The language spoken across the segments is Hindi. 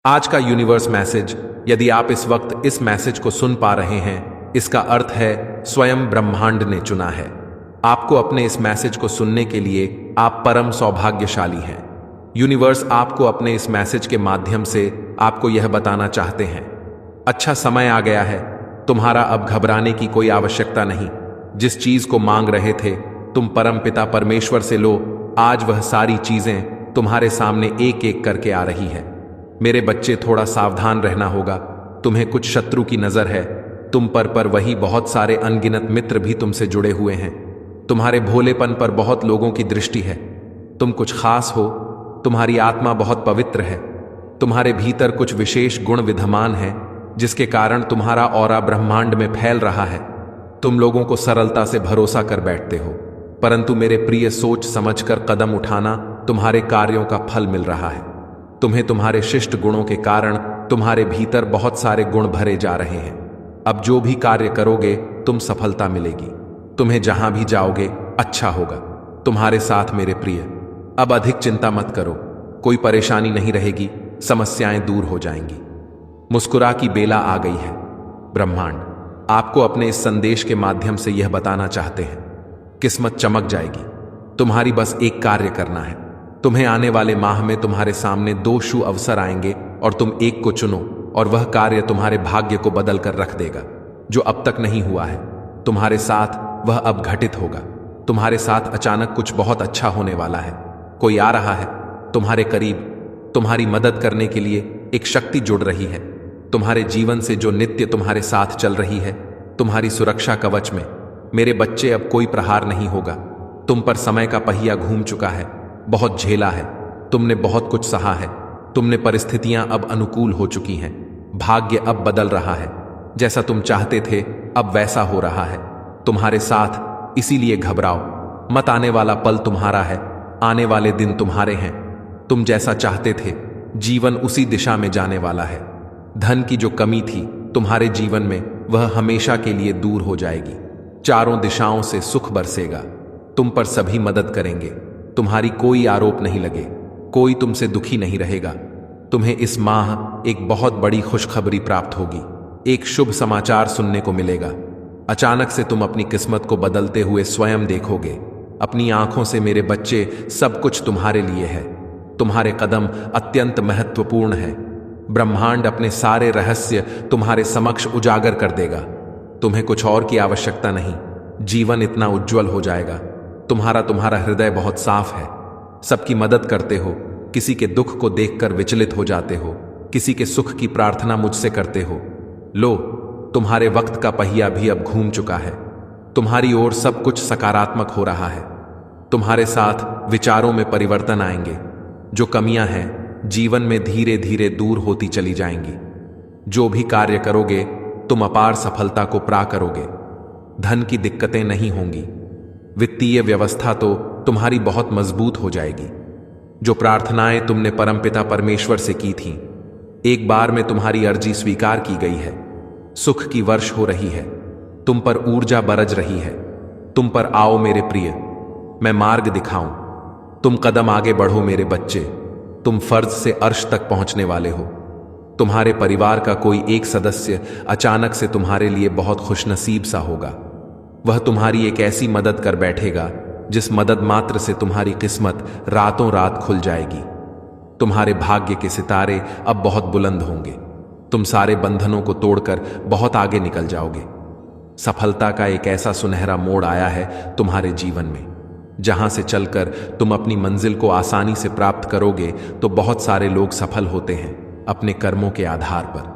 आज का यूनिवर्स मैसेज, यदि आप इस वक्त इस मैसेज को सुन पा रहे हैं, इसका अर्थ है स्वयं ब्रह्मांड ने चुना है आपको। अपने इस मैसेज को सुनने के लिए आप परम सौभाग्यशाली हैं। यूनिवर्स आपको अपने इस मैसेज के माध्यम से आपको यह बताना चाहते हैं, अच्छा समय आ गया है, तुम्हारा अब घबराने की कोई आवश्यकता नहीं। जिस चीज को मांग रहे थे तुम परम पिता परमेश्वर से लो, आज वह सारी चीजें तुम्हारे सामने एक एक करके आ रही है। मेरे बच्चे, थोड़ा सावधान रहना होगा। तुम्हें कुछ शत्रु की नजर है तुम पर वही बहुत सारे अनगिनत मित्र भी तुमसे जुड़े हुए हैं। तुम्हारे भोलेपन पर बहुत लोगों की दृष्टि है। तुम कुछ खास हो, तुम्हारी आत्मा बहुत पवित्र है, तुम्हारे भीतर कुछ विशेष गुण विद्यमान है जिसके कारण तुम्हारा ऑरा ब्रह्मांड में फैल रहा है। तुम लोगों को सरलता से भरोसा कर बैठते हो, परंतु मेरे प्रिय, सोच समझकर कदम उठाना, तुम्हारे कार्यों का फल मिल रहा है। तुम्हें तुम्हारे शिष्ट गुणों के कारण तुम्हारे भीतर बहुत सारे गुण भरे जा रहे हैं। अब जो भी कार्य करोगे तुम सफलता मिलेगी। तुम्हें जहां भी जाओगे अच्छा होगा तुम्हारे साथ मेरे प्रिय। अब अधिक चिंता मत करो, कोई परेशानी नहीं रहेगी, समस्याएं दूर हो जाएंगी। मुस्कुरा की बेला आ गई है। ब्रह्मांड आपको अपने इस संदेश के माध्यम से यह बताना चाहते हैं, किस्मत चमक जाएगी। तुम्हारी बस एक कार्य करना है। तुम्हें आने वाले माह में तुम्हारे सामने 2 शुभ अवसर आएंगे और तुम एक को चुनो और वह कार्य तुम्हारे भाग्य को बदल कर रख देगा। जो अब तक नहीं हुआ है तुम्हारे साथ, वह अब घटित होगा। तुम्हारे साथ अचानक कुछ बहुत अच्छा होने वाला है। कोई आ रहा है तुम्हारे करीब, तुम्हारी मदद करने के लिए एक शक्ति जुड़ रही है। तुम्हारे जीवन से जो नित्य तुम्हारे साथ चल रही है, तुम्हारी सुरक्षा कवच में। मेरे बच्चे, अब कोई प्रहार नहीं होगा। तुम पर समय का पहिया घूम चुका है, बहुत झेला है, तुमने बहुत कुछ सहा है। तुमने परिस्थितियां अब अनुकूल हो चुकी हैं। भाग्य अब बदल रहा है, जैसा तुम चाहते थे अब वैसा हो रहा है तुम्हारे साथ। इसीलिए घबराओ मत, आने वाला पल तुम्हारा है, आने वाले दिन तुम्हारे हैं। तुम जैसा चाहते थे जीवन उसी दिशा में जाने वाला है। धन की जो कमी थी तुम्हारे जीवन में, वह हमेशा के लिए दूर हो जाएगी। चारों दिशाओं से सुख बरसेगा। तुम पर सभी मदद करेंगे, तुम्हारी कोई आरोप नहीं लगे, कोई तुमसे दुखी नहीं रहेगा। तुम्हें इस माह एक बहुत बड़ी खुशखबरी प्राप्त होगी, एक शुभ समाचार सुनने को मिलेगा। अचानक से तुम अपनी किस्मत को बदलते हुए स्वयं देखोगे अपनी आंखों से। मेरे बच्चे, सब कुछ तुम्हारे लिए है। तुम्हारे कदम अत्यंत महत्वपूर्ण है। ब्रह्मांड अपने सारे रहस्य तुम्हारे समक्ष उजागर कर देगा। तुम्हें कुछ और की आवश्यकता नहीं, जीवन इतना उज्जवल हो जाएगा। तुम्हारा हृदय बहुत साफ है, सबकी मदद करते हो, किसी के दुख को देखकर विचलित हो जाते हो, किसी के सुख की प्रार्थना मुझसे करते हो। लो, तुम्हारे वक्त का पहिया भी अब घूम चुका है। तुम्हारी ओर सब कुछ सकारात्मक हो रहा है। तुम्हारे साथ विचारों में परिवर्तन आएंगे। जो कमियां हैं जीवन में धीरे धीरे दूर होती चली जाएंगी। जो भी कार्य करोगे तुम अपार सफलता को प्राप्त करोगे। धन की दिक्कतें नहीं होंगी। वित्तीय व्यवस्था तो तुम्हारी बहुत मजबूत हो जाएगी। जो प्रार्थनाएं तुमने परमपिता परमेश्वर से की थीं, एक बार में तुम्हारी अर्जी स्वीकार की गई है। सुख की वर्ष हो रही है, तुम पर ऊर्जा बरज रही है। तुम पर आओ मेरे प्रिय, मैं मार्ग दिखाऊं। तुम कदम आगे बढ़ो मेरे बच्चे, तुम फर्ज से अर्श तक पहुंचने वाले हो। तुम्हारे परिवार का कोई एक सदस्य अचानक से तुम्हारे लिए बहुत खुशनसीब सा होगा। वह तुम्हारी एक ऐसी मदद कर बैठेगा जिस मदद मात्र से तुम्हारी किस्मत रातों रात खुल जाएगी। तुम्हारे भाग्य के सितारे अब बहुत बुलंद होंगे। तुम सारे बंधनों को तोड़कर बहुत आगे निकल जाओगे। सफलता का एक ऐसा सुनहरा मोड़ आया है तुम्हारे जीवन में, जहां से चलकर तुम अपनी मंजिल को आसानी से प्राप्त करोगे। तो बहुत सारे लोग सफल होते हैं अपने कर्मों के आधार पर,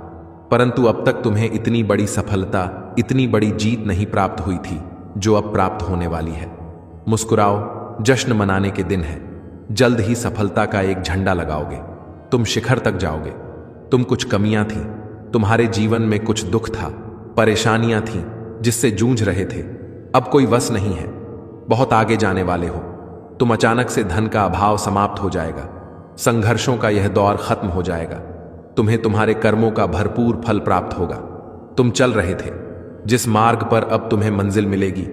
परंतु अब तक तुम्हें इतनी बड़ी सफलता, इतनी बड़ी जीत नहीं प्राप्त हुई थी जो अब प्राप्त होने वाली है। मुस्कुराओ, जश्न मनाने के दिन है। जल्द ही सफलता का एक झंडा लगाओगे। तुम शिखर तक जाओगे। तुम कुछ कमियां थीं, तुम्हारे जीवन में कुछ दुख था, परेशानियां थीं जिससे जूझ रहे थे, अब कोई वश नहीं है। बहुत आगे जाने वाले हो तुम। अचानक से धन का अभाव समाप्त हो जाएगा। संघर्षों का यह दौर खत्म हो जाएगा। तुम्हें तुम्हारे कर्मों का भरपूर फल प्राप्त होगा। तुम चल रहे थे जिस मार्ग पर, अब तुम्हें मंजिल मिलेगी।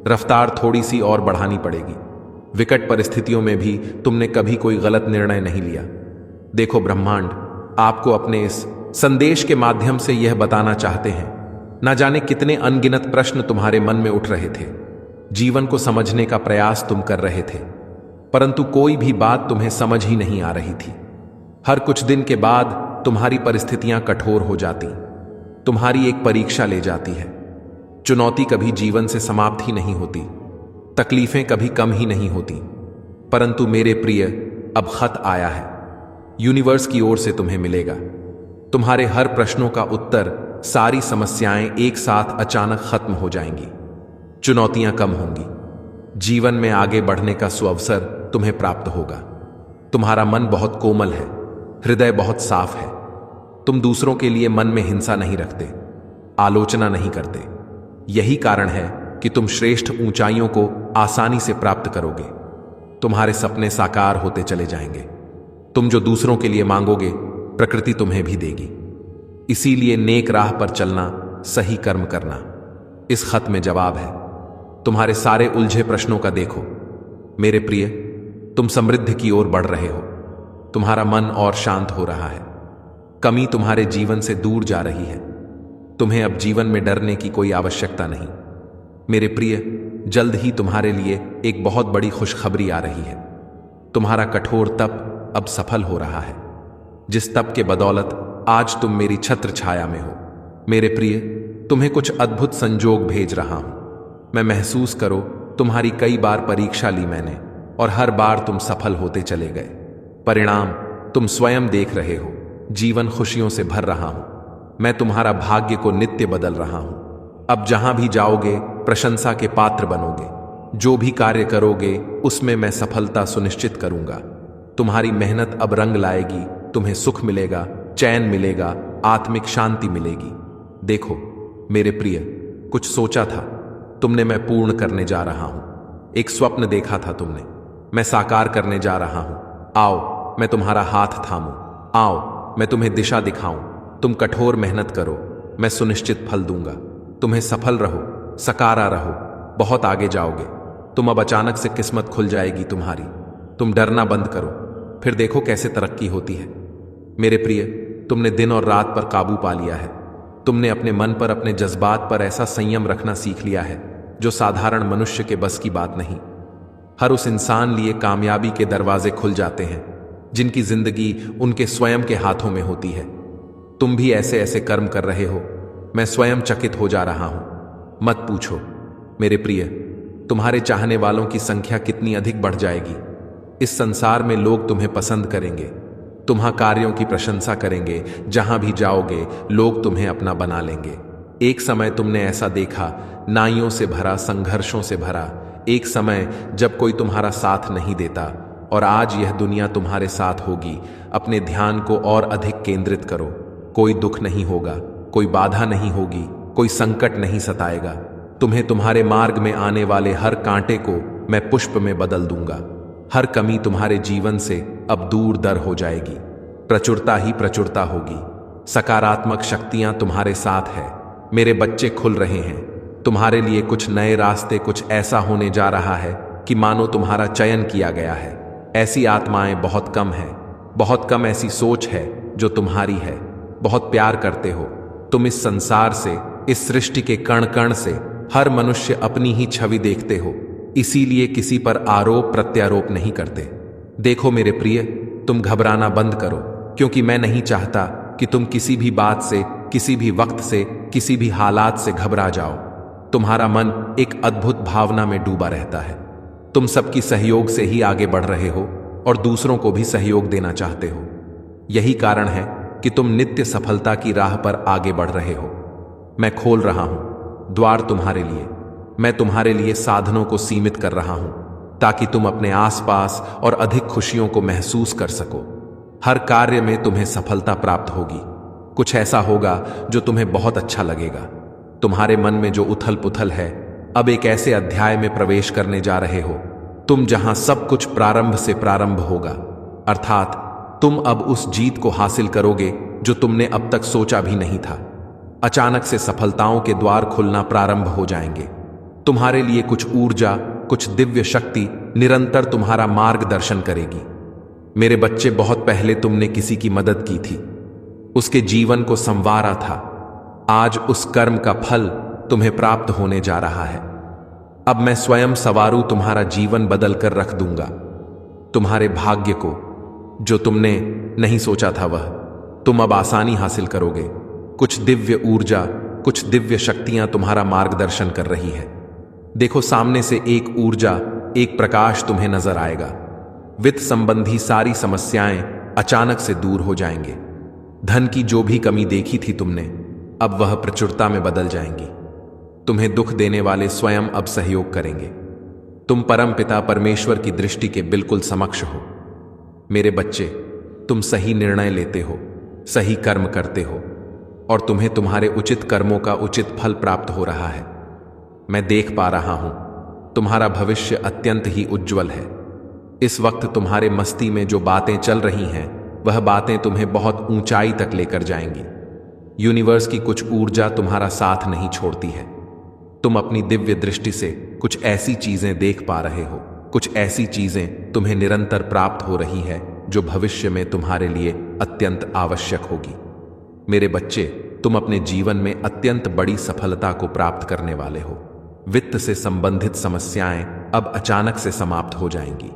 रफ्तार थोड़ी सी और बढ़ानी पड़ेगी। विकट परिस्थितियों में भी तुमने कभी कोई गलत निर्णय नहीं लिया। देखो ब्रह्मांड, आपको अपने इस संदेश के माध्यम से यह बताना चाहते हैं, ना जाने कितने अनगिनत प्रश्न तुम्हारे मन में उठ रहे थे। जीवन को समझने का प्रयास तुम कर रहे थे, परंतु कोई भी बात तुम्हें समझ ही नहीं आ रही थी। हर कुछ दिन के बाद तुम्हारी परिस्थितियां कठोर हो जाती, तुम्हारी एक परीक्षा ले जाती है। चुनौती कभी जीवन से समाप्त ही नहीं होती, तकलीफें कभी कम ही नहीं होती। परंतु मेरे प्रिय, अब खत आया है, यूनिवर्स की ओर से तुम्हें मिलेगा। तुम्हारे हर प्रश्नों का उत्तर, सारी समस्याएं एक साथ अचानक खत्म हो जाएंगी। चुनौतियां कम होंगी, जीवन में आगे बढ़ने का सुअवसर तुम्हें प्राप्त होगा। तुम्हारा मन बहुत कोमल है, हृदय बहुत साफ है। तुम दूसरों के लिए मन में हिंसा नहीं रखते, आलोचना नहीं करते। यही कारण है कि तुम श्रेष्ठ ऊंचाइयों को आसानी से प्राप्त करोगे। तुम्हारे सपने साकार होते चले जाएंगे। तुम जो दूसरों के लिए मांगोगे, प्रकृति तुम्हें भी देगी। इसीलिए नेक राह पर चलना, सही कर्म करना, इस खत में जवाब है। तुम्हारे सारे उलझे प्रश्नों का देखो मेरे प्रिय, तुम समृद्धि की ओर बढ़ रहे हो। तुम्हारा मन और शांत हो रहा है, कमी तुम्हारे जीवन से दूर जा रही है। तुम्हें अब जीवन में डरने की कोई आवश्यकता नहीं। मेरे प्रिय, जल्द ही तुम्हारे लिए एक बहुत बड़ी खुशखबरी आ रही है। तुम्हारा कठोर तप अब सफल हो रहा है, जिस तप के बदौलत आज तुम मेरी छत्र छाया में हो। मेरे प्रिय, तुम्हें कुछ अद्भुत संजोग भेज रहा हूं। मैं महसूस करो, तुम्हारी कई बार परीक्षा ली मैंने और हर बार तुम सफल होते चले गए। परिणाम तुम स्वयं देख रहे हो। जीवन खुशियों से भर रहा हूं। मैं तुम्हारा भाग्य को नित्य बदल रहा हूं। अब जहां भी जाओगे, प्रशंसा के पात्र बनोगे। जो भी कार्य करोगे, उसमें मैं सफलता सुनिश्चित करूंगा। तुम्हारी मेहनत अब रंग लाएगी। तुम्हें सुख मिलेगा, चैन मिलेगा, आत्मिक शांति मिलेगी। देखो मेरे प्रिय, कुछ सोचा था तुमने, मैं पूर्ण करने जा रहा हूं। एक स्वप्न देखा था तुमने, मैं साकार करने जा रहा हूं। आओ, मैं तुम्हारा हाथ थामूं। आओ, मैं तुम्हें दिशा दिखाऊं। तुम कठोर मेहनत करो, मैं सुनिश्चित फल दूंगा। तुम्हें सफल रहो, सकारा रहो, बहुत आगे जाओगे। तुम अब अचानक से किस्मत खुल जाएगी तुम्हारी। तुम डरना बंद करो, फिर देखो कैसे तरक्की होती है। मेरे प्रिय, तुमने दिन और रात पर काबू पा लिया है। तुमने अपने मन पर, अपने जज्बात पर ऐसा संयम रखना सीख लिया है जो साधारण मनुष्य के बस की बात नहीं। हर उस इंसान लिए कामयाबी के दरवाजे खुल जाते हैं जिनकी जिंदगी उनके स्वयं के हाथों में होती है। तुम भी ऐसे ऐसे कर्म कर रहे हो, मैं स्वयं चकित हो जा रहा हूं। मत पूछो मेरे प्रिय, तुम्हारे चाहने वालों की संख्या कितनी अधिक बढ़ जाएगी। इस संसार में लोग तुम्हें पसंद करेंगे, तुम्हारे कार्यों की प्रशंसा करेंगे। जहां भी जाओगे, लोग तुम्हें अपना बना लेंगे। एक समय तुमने ऐसा देखा, नाइयों से भरा, संघर्षों से भरा एक समय जब कोई तुम्हारा साथ नहीं देता, और आज यह दुनिया तुम्हारे साथ होगी। अपने ध्यान को और अधिक केंद्रित करो। कोई दुख नहीं होगा, कोई बाधा नहीं होगी, कोई संकट नहीं सताएगा। तुम्हें तुम्हारे मार्ग में आने वाले हर कांटे को मैं पुष्प में बदल दूंगा। हर कमी तुम्हारे जीवन से अब दूर दर हो जाएगी। प्रचुरता ही प्रचुरता होगी। सकारात्मक शक्तियां तुम्हारे साथ है। मेरे बच्चे खुल रहे हैं तुम्हारे लिए। कुछ नए रास्ते, कुछ ऐसा होने जा रहा है कि मानो तुम्हारा चयन किया गया है। ऐसी आत्माएं बहुत कम है, बहुत कम ऐसी सोच है जो तुम्हारी है। बहुत प्यार करते हो तुम इस संसार से, इस सृष्टि के कण कण से। हर मनुष्य अपनी ही छवि देखते हो, इसीलिए किसी पर आरोप प्रत्यारोप नहीं करते। देखो मेरे प्रिय, तुम घबराना बंद करो, क्योंकि मैं नहीं चाहता कि तुम किसी भी बात से, किसी भी वक्त से, किसी भी हालात से घबरा जाओ। तुम्हारा मन एक अद्भुत भावना में डूबा रहता है। तुम सबकी सहयोग से ही आगे बढ़ रहे हो और दूसरों को भी सहयोग देना चाहते हो। यही कारण है कि तुम नित्य सफलता की राह पर आगे बढ़ रहे हो। मैं खोल रहा हूं द्वार तुम्हारे लिए। मैं तुम्हारे लिए साधनों को सीमित कर रहा हूं ताकि तुम अपने आसपास और अधिक खुशियों को महसूस कर सको। हर कार्य में तुम्हें सफलता प्राप्त होगी। कुछ ऐसा होगा जो तुम्हें बहुत अच्छा लगेगा। तुम्हारे मन में जो उथल पुथल है, अब एक ऐसे अध्याय में प्रवेश करने जा रहे हो तुम जहां सब कुछ प्रारंभ से प्रारंभ होगा। अर्थात तुम अब उस जीत को हासिल करोगे जो तुमने अब तक सोचा भी नहीं था। अचानक से सफलताओं के द्वार खुलना प्रारंभ हो जाएंगे। तुम्हारे लिए कुछ ऊर्जा, कुछ दिव्य शक्ति निरंतर तुम्हारा मार्गदर्शन करेगी। मेरे बच्चे, बहुत पहले तुमने किसी की मदद की थी, उसके जीवन को संवारा था। आज उस कर्म का फल तुम्हें प्राप्त होने जा रहा है। अब मैं स्वयं सवारू तुम्हारा जीवन बदल कर रख दूंगा। तुम्हारे भाग्य को जो तुमने नहीं सोचा था वह तुम अब आसानी हासिल करोगे। कुछ दिव्य ऊर्जा, कुछ दिव्य शक्तियां तुम्हारा मार्गदर्शन कर रही है। देखो, सामने से एक ऊर्जा, एक प्रकाश तुम्हें नजर आएगा। वित्त संबंधी सारी समस्याएं अचानक से दूर हो जाएंगे। धन की जो भी कमी देखी थी तुमने, अब वह प्रचुरता में बदल जाएंगी। तुम्हें दुख देने वाले स्वयं अब सहयोग करेंगे। तुम परम पिता परमेश्वर की दृष्टि के बिल्कुल समक्ष हो। मेरे बच्चे, तुम सही निर्णय लेते हो, सही कर्म करते हो और तुम्हें तुम्हारे उचित कर्मों का उचित फल प्राप्त हो रहा है। मैं देख पा रहा हूं, तुम्हारा भविष्य अत्यंत ही उज्जवल है। इस वक्त तुम्हारे मस्ती में जो बातें चल रही हैं, वह बातें तुम्हें बहुत ऊंचाई तक लेकर जाएंगी। यूनिवर्स की कुछ ऊर्जा तुम्हारा साथ नहीं छोड़ती है। तुम अपनी दिव्य दृष्टि से कुछ ऐसी चीजें देख पा रहे हो, कुछ ऐसी चीजें तुम्हें निरंतर प्राप्त हो रही है जो भविष्य में तुम्हारे लिए अत्यंत आवश्यक होगी। मेरे बच्चे, तुम अपने जीवन में अत्यंत बड़ी सफलता को प्राप्त करने वाले हो। वित्त से संबंधित समस्याएं अब अचानक से समाप्त हो जाएंगी।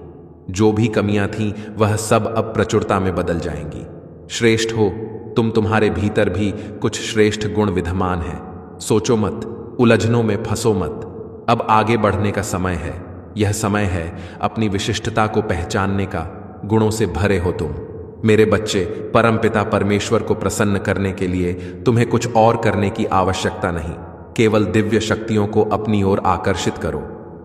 जो भी कमियां थीं, वह सब अब प्रचुरता में बदल जाएंगी। श्रेष्ठ हो तुम, तुम्हारे भीतर भी कुछ श्रेष्ठ गुण विद्यमान है। सोचो मत, उलझनों में फंसो मत। अब आगे बढ़ने का समय है। यह समय है अपनी विशिष्टता को पहचानने का। गुणों से भरे हो तुम। मेरे बच्चे, परमपिता परमेश्वर को प्रसन्न करने के लिए तुम्हें कुछ और करने की आवश्यकता नहीं। केवल दिव्य शक्तियों को अपनी ओर आकर्षित करो।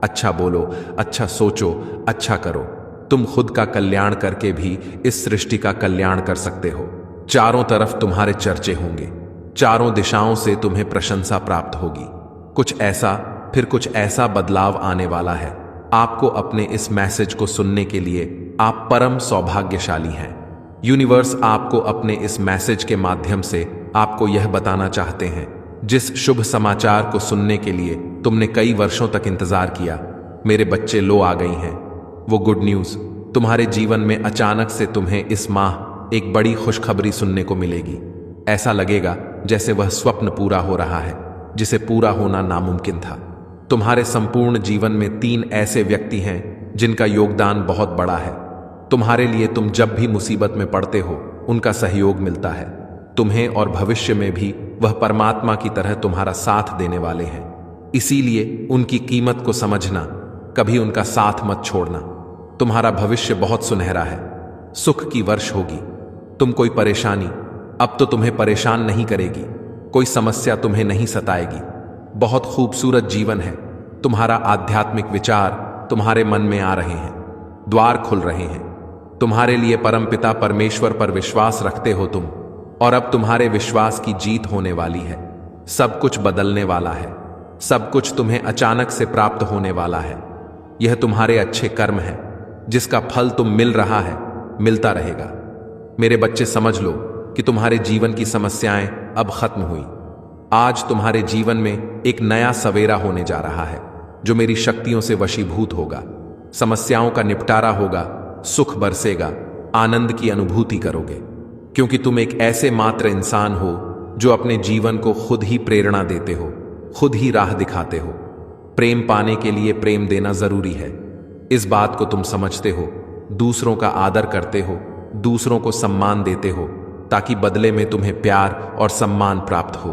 अच्छा बोलो, अच्छा सोचो, अच्छा करो। तुम खुद का कल्याण करके भी इस सृष्टि का कल्याण कर सकते हो। चारों तरफ तुम्हारे चर्चे होंगे। चारों दिशाओं से तुम्हें प्रशंसा प्राप्त होगी। कुछ ऐसा, फिर कुछ ऐसा बदलाव आने वाला है। आपको अपने इस मैसेज को सुनने के लिए आप परम सौभाग्यशाली हैं। यूनिवर्स आपको अपने इस मैसेज के माध्यम से आपको यह बताना चाहते हैं, जिस शुभ समाचार को सुनने के लिए तुमने कई वर्षों तक इंतजार किया। मेरे बच्चे, लो आ गई हैं वो गुड न्यूज। तुम्हारे जीवन में अचानक से तुम्हें इस माह एक बड़ी खुशखबरी सुनने को मिलेगी। ऐसा लगेगा जैसे वह स्वप्न पूरा हो रहा है, जिसे पूरा होना नामुमकिन था। तुम्हारे संपूर्ण जीवन में 3 ऐसे व्यक्ति हैं जिनका योगदान बहुत बड़ा है। तुम्हारे लिए तुम जब भी मुसीबत में पड़ते हो, उनका सहयोग मिलता है। तुम्हें और भविष्य में भी वह परमात्मा की तरह तुम्हारा साथ देने वाले हैं। इसीलिए उनकी कीमत को समझना, कभी उनका साथ मत छोड़ना। तुम्हारा भविष्य बहुत सुनहरा है। सुख की वर्ष होगी। तुम कोई परेशानी अब तो तुम्हें परेशान नहीं करेगी। कोई समस्या तुम्हें नहीं सताएगी। बहुत खूबसूरत जीवन है। तुम्हारा आध्यात्मिक विचार तुम्हारे मन में आ रहे हैं। द्वार खुल रहे हैं। तुम्हारे लिए परमपिता परमेश्वर पर विश्वास रखते हो तुम, और अब तुम्हारे विश्वास की जीत होने वाली है। सब कुछ बदलने वाला है। सब कुछ तुम्हें अचानक से प्राप्त होने वाला है। यह तुम्हारे अच्छे कर्म है, जिसका फल तुम मिल रहा है, मिलता रहेगा। मेरे बच्चे, समझ लो कि तुम्हारे जीवन की समस्याएं अब खत्म हुई। आज तुम्हारे जीवन में एक नया सवेरा होने जा रहा है, जो मेरी शक्तियों से वशीभूत होगा। समस्याओं का निपटारा होगा, सुख बरसेगा, आनंद की अनुभूति करोगे, क्योंकि तुम एक ऐसे मात्र इंसान हो जो अपने जीवन को खुद ही प्रेरणा देते हो, खुद ही राह दिखाते हो। प्रेम पाने के लिए प्रेम देना जरूरी है। इस बात को तुम समझते हो। दूसरों का आदर करते हो, दूसरों को सम्मान देते हो, ताकि बदले में तुम्हें प्यार और सम्मान प्राप्त हो।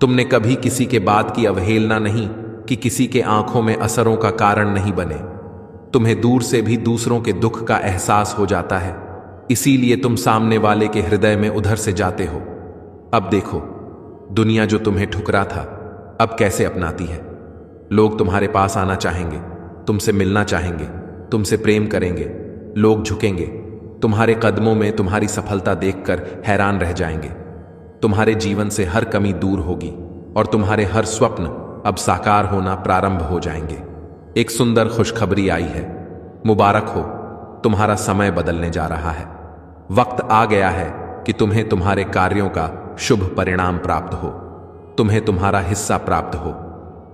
तुमने कभी किसी के बात की अवहेलना नहीं कि किसी के आंखों में असरों का कारण नहीं बने। तुम्हें दूर से भी दूसरों के दुख का एहसास हो जाता है, इसीलिए तुम सामने वाले के हृदय में उधर से जाते हो। अब देखो, दुनिया जो तुम्हें ठुकरा था, अब कैसे अपनाती है। लोग तुम्हारे पास आना चाहेंगे, तुमसे मिलना चाहेंगे, तुमसे प्रेम करेंगे। लोग झुकेंगे। तुम्हारे कदमों में तुम्हारी सफलता देखकर हैरान रह जाएंगे। तुम्हारे जीवन से हर कमी दूर होगी और तुम्हारे हर स्वप्न अब साकार होना प्रारंभ हो जाएंगे। एक सुंदर खुशखबरी आई है। मुबारक हो, तुम्हारा समय बदलने जा रहा है। वक्त आ गया है कि तुम्हें तुम्हारे कार्यों का शुभ परिणाम प्राप्त हो। तुम्हें तुम्हारा हिस्सा प्राप्त हो।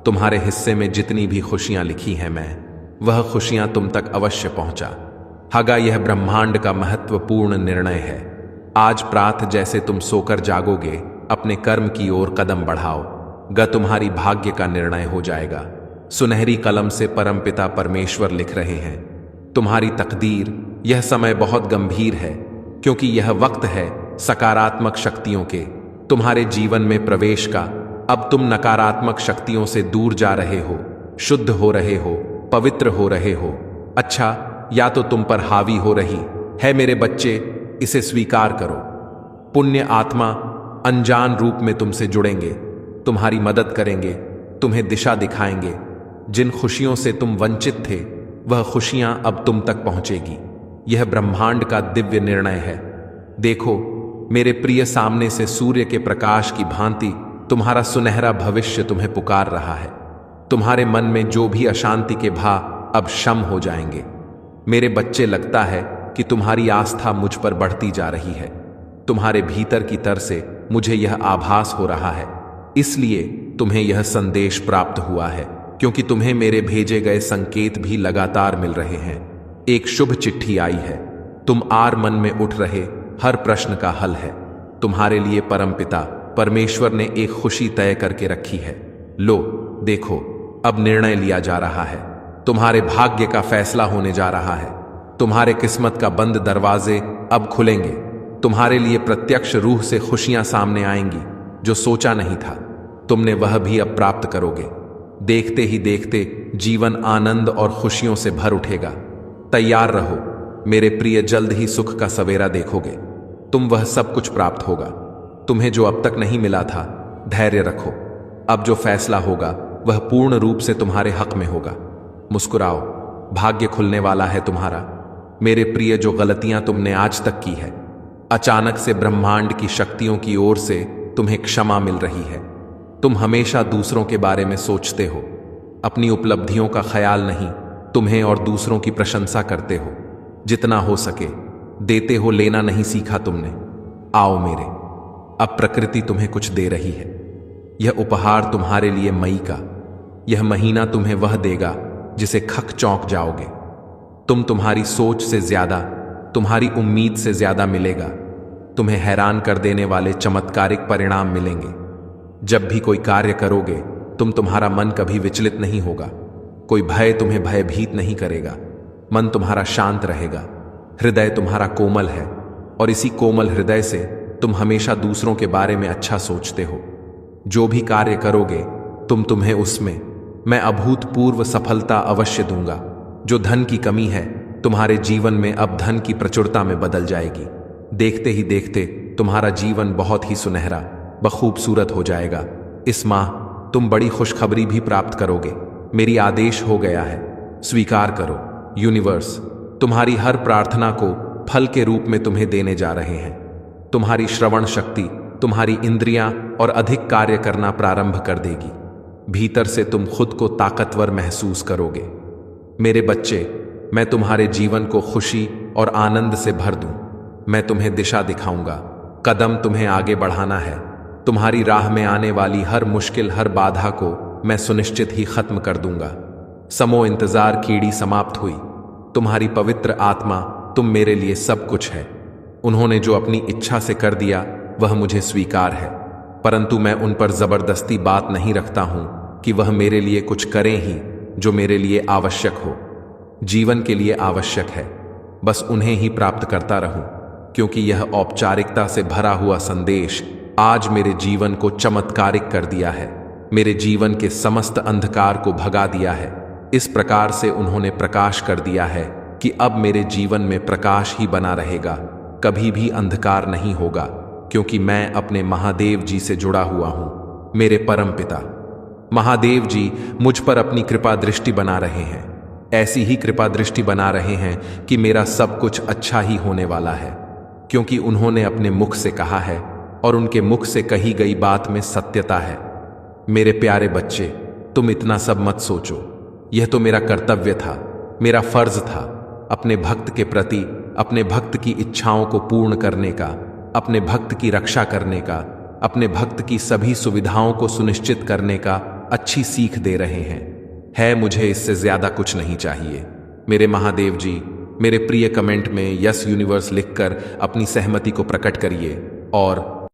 तुम्हारे हिस्से में जितनी भी खुशियां लिखी हैं, वह खुशियां तुम तक अवश्य पहुंचा। हगा, यह ब्रह्मांड का महत्वपूर्ण निर्णय है। आज प्रातः जैसे तुम सोकर जागोगे, अपने कर्म की ओर कदम बढ़ाओ, तुम्हारी भाग्य का निर्णय हो जाएगा। सुनहरी कलम से परमपिता परमेश्वर लिख रहे हैं, तुम्हारी तकदीर। यह समय बहुत गंभीर है, क्योंकि यह वक्त है सकारात्मक शक्तियों के तुम्हारे जीवन में प्रवेश का। अब तुम नकारात्मक शक्तियों से दूर जा रहे हो, शुद्ध हो रहे हो, पवित्र हो रहे हो। अच्छा, या तो तुम पर हावी हो रही है मेरे बच्चे, इसे स्वीकार करो। पुण्य आत्मा अनजान रूप में तुमसे जुड़ेंगे, तुम्हारी मदद करेंगे, तुम्हें दिशा दिखाएंगे। जिन खुशियों से तुम वंचित थे, वह खुशियां अब तुम तक पहुंचेगी। यह ब्रह्मांड का दिव्य निर्णय है। देखो मेरे प्रिय, सामने से सूर्य के प्रकाश की भांति तुम्हारा सुनहरा भविष्य तुम्हें पुकार रहा है। तुम्हारे मन में जो भी अशांति के भाव अब शम हो जाएंगे। मेरे बच्चे, लगता है कि तुम्हारी आस्था मुझ पर बढ़ती जा रही है। तुम्हारे भीतर की तर से मुझे यह आभास हो रहा है, इसलिए तुम्हें यह संदेश प्राप्त हुआ है, क्योंकि तुम्हें मेरे भेजे गए संकेत भी लगातार मिल रहे हैं। एक शुभ चिट्ठी आई है। तुम आर मन में उठ रहे हर प्रश्न का हल है। तुम्हारे लिए परमपिता परमेश्वर ने एक खुशी तय करके रखी है। लो देखो, अब निर्णय लिया जा रहा है। तुम्हारे भाग्य का फैसला होने जा रहा है। तुम्हारे किस्मत का बंद दरवाजे अब खुलेंगे। तुम्हारे लिए प्रत्यक्ष रूह से खुशियां सामने आएंगी। जो सोचा नहीं था तुमने, वह भी अब प्राप्त करोगे। देखते ही देखते जीवन आनंद और खुशियों से भर उठेगा। तैयार रहो मेरे प्रिय, जल्द ही सुख का सवेरा देखोगे। तुम वह सब कुछ प्राप्त होगा तुम्हें जो अब तक नहीं मिला था। धैर्य रखो, अब जो फैसला होगा वह पूर्ण रूप से तुम्हारे हक में होगा। मुस्कुराओ, भाग्य खुलने वाला है तुम्हारा। मेरे प्रिय, जो गलतियां तुमने आज तक की है, अचानक से ब्रह्मांड की शक्तियों की ओर से तुम्हें क्षमा मिल रही है। तुम हमेशा दूसरों के बारे में सोचते हो, अपनी उपलब्धियों का ख्याल नहीं, तुम्हें और दूसरों की प्रशंसा करते हो। जितना हो सके देते हो, लेना नहीं सीखा तुमने। आओ मेरे, अब प्रकृति तुम्हें कुछ दे रही है। यह उपहार तुम्हारे लिए मई का। यह महीना तुम्हें वह देगा जिसे खक चौंक जाओगे। तुम्हारी सोच से ज्यादा, तुम्हारी उम्मीद से ज्यादा मिलेगा। तुम्हें हैरान कर देने वाले चमत्कारिक परिणाम मिलेंगे। जब भी कोई कार्य करोगे, तुम्हारा मन कभी विचलित नहीं होगा। कोई भय तुम्हें भयभीत नहीं करेगा। मन तुम्हारा शांत रहेगा। हृदय तुम्हारा कोमल है, और इसी कोमल हृदय से तुम हमेशा दूसरों के बारे में अच्छा सोचते हो। जो भी कार्य करोगे, तुम्हें उसमें मैं अभूतपूर्व सफलता अवश्य दूंगा। जो धन की कमी है, तुम्हारे जीवन में अब धन की प्रचुरता में बदल जाएगी। देखते ही देखते तुम्हारा जीवन बहुत ही सुनहरा बखूबसूरत हो जाएगा। इस माह तुम बड़ी खुशखबरी भी प्राप्त करोगे। मेरी आदेश हो गया है, स्वीकार करो। यूनिवर्स तुम्हारी हर प्रार्थना को फल के रूप में तुम्हें देने जा रहे हैं। तुम्हारी श्रवण शक्ति, तुम्हारी इंद्रियां और अधिक कार्य करना प्रारंभ कर देगी। भीतर से तुम खुद को ताकतवर महसूस करोगे। मेरे बच्चे, मैं तुम्हारे जीवन को खुशी और आनंद से भर दूं। मैं तुम्हें दिशा दिखाऊंगा। कदम तुम्हें आगे बढ़ाना है। तुम्हारी राह में आने वाली हर मुश्किल, हर बाधा को मैं सुनिश्चित ही खत्म कर दूंगा। समो इंतजार कीड़ी समाप्त हुई। तुम्हारी पवित्र आत्मा, तुम मेरे लिए सब कुछ है। उन्होंने जो अपनी इच्छा से कर दिया वह मुझे स्वीकार है, परंतु मैं उन पर जबरदस्ती बात नहीं रखता हूं कि वह मेरे लिए कुछ करें ही जो मेरे लिए आवश्यक हो, जीवन के लिए आवश्यक है। बस उन्हें ही प्राप्त करता रहूं, क्योंकि यह औपचारिकता से भरा हुआ संदेश आज मेरे जीवन को चमत्कारिक कर दिया है। मेरे जीवन के समस्त अंधकार को भगा दिया है। इस प्रकार से उन्होंने प्रकाश कर दिया है कि अब मेरे जीवन में प्रकाश ही बना रहेगा, कभी भी अंधकार नहीं होगा, क्योंकि मैं अपने महादेव जी से जुड़ा हुआ हूं। मेरे परम पिता महादेव जी मुझ पर अपनी कृपा दृष्टि बना रहे हैं। ऐसी ही कृपा दृष्टि बना रहे हैं कि मेरा सब कुछ अच्छा ही होने वाला है, क्योंकि उन्होंने अपने मुख से कहा है और उनके मुख से कही गई बात में सत्यता है। मेरे प्यारे बच्चे, तुम इतना सब मत सोचो। यह तो मेरा कर्तव्य था, मेरा फर्ज था, अपने भक्त के प्रति, अपने भक्त की इच्छाओं को पूर्ण करने का, अपने भक्त की रक्षा करने का, अपने भक्त की सभी सुविधाओं को सुनिश्चित करने का अच्छी सीख दे रहे हैं। मुझे इससे ज्यादा कुछ नहीं चाहिए। मेरे महादेव जी, मेरे प्रिय कमेंट में यस यूनिवर्स लिखकर अपनी सहमति को प्रकट करिए और